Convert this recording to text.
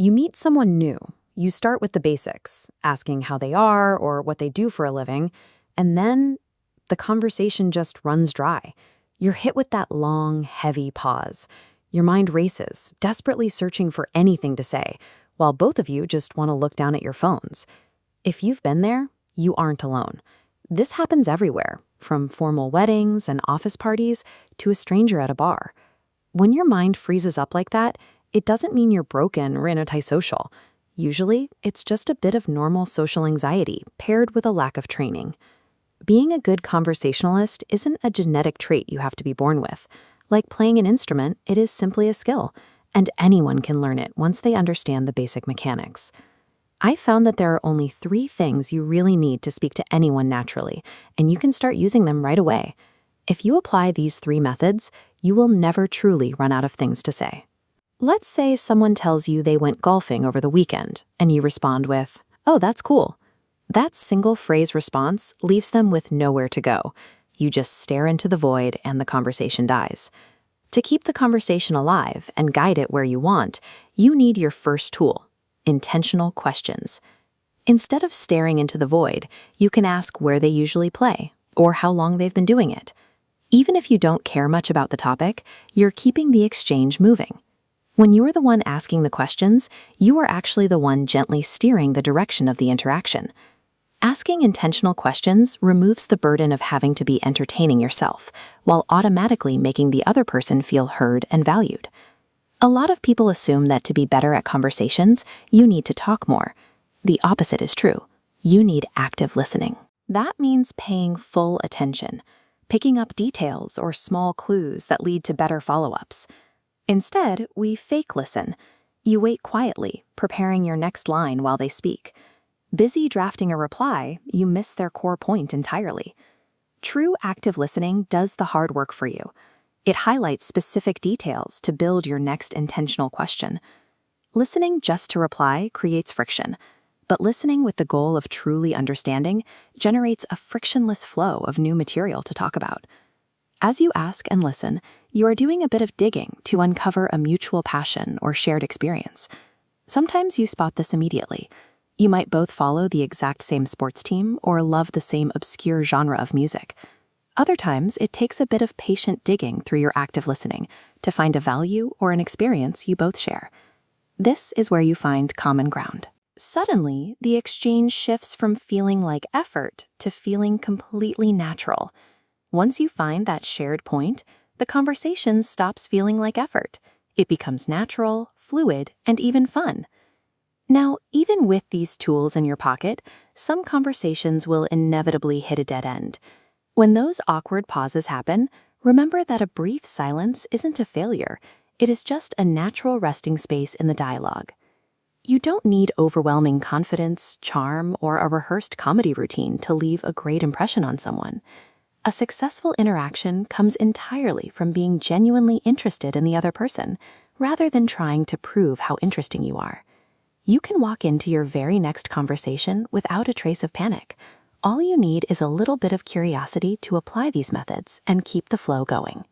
You meet someone new. You start with the basics, asking how they are or what they do for a living, and then the conversation just runs dry. You're hit with that long, heavy pause. Your mind races, desperately searching for anything to say, while both of you just want to look down at your phones. If you've been there, you aren't alone. This happens everywhere, from formal weddings and office parties to a stranger at a bar. When your mind freezes up like that, it doesn't mean you're broken or antisocial. Usually, it's just a bit of normal social anxiety paired with a lack of training. Being a good conversationalist isn't a genetic trait you have to be born with. Like playing an instrument, it is simply a skill, and anyone can learn it once they understand the basic mechanics. I found that there are only 3 things you really need to speak to anyone naturally, and you can start using them right away. If you apply these 3 methods, you will never truly run out of things to say. Let's say someone tells you they went golfing over the weekend, and you respond with, "Oh, that's cool." That single phrase response leaves them with nowhere to go. You just stare into the void and the conversation dies. To keep the conversation alive and guide it where you want, you need your first tool: intentional questions. Instead of staring into the void, you can ask where they usually play or how long they've been doing it. Even if you don't care much about the topic, you're keeping the exchange moving. When you're the one asking the questions, you are actually the one gently steering the direction of the interaction. Asking intentional questions removes the burden of having to be entertaining yourself, while automatically making the other person feel heard and valued. A lot of people assume that to be better at conversations, you need to talk more. The opposite is true. You need active listening. That means paying full attention, picking up details or small clues that lead to better follow-ups. Instead, we fake listen. You wait quietly, preparing your next line while they speak. Busy drafting a reply, you miss their core point entirely. True active listening does the hard work for you. It highlights specific details to build your next intentional question. Listening just to reply creates friction, but listening with the goal of truly understanding generates a frictionless flow of new material to talk about. As you ask and listen, you are doing a bit of digging to uncover a mutual passion or shared experience. Sometimes you spot this immediately. You might both follow the exact same sports team or love the same obscure genre of music. Other times, it takes a bit of patient digging through your active listening to find a value or an experience you both share. This is where you find common ground. Suddenly, the exchange shifts from feeling like effort to feeling completely natural. Once you find that shared point, the conversation stops feeling like effort. It becomes natural, fluid, and even fun. Now, even with these tools in your pocket, some conversations will inevitably hit a dead end. When those awkward pauses happen, remember that a brief silence isn't a failure. It is just a natural resting space in the dialogue. You don't need overwhelming confidence, charm, or a rehearsed comedy routine to leave a great impression on someone. A successful interaction comes entirely from being genuinely interested in the other person, rather than trying to prove how interesting you are. You can walk into your very next conversation without a trace of panic. All you need is a little bit of curiosity to apply these methods and keep the flow going.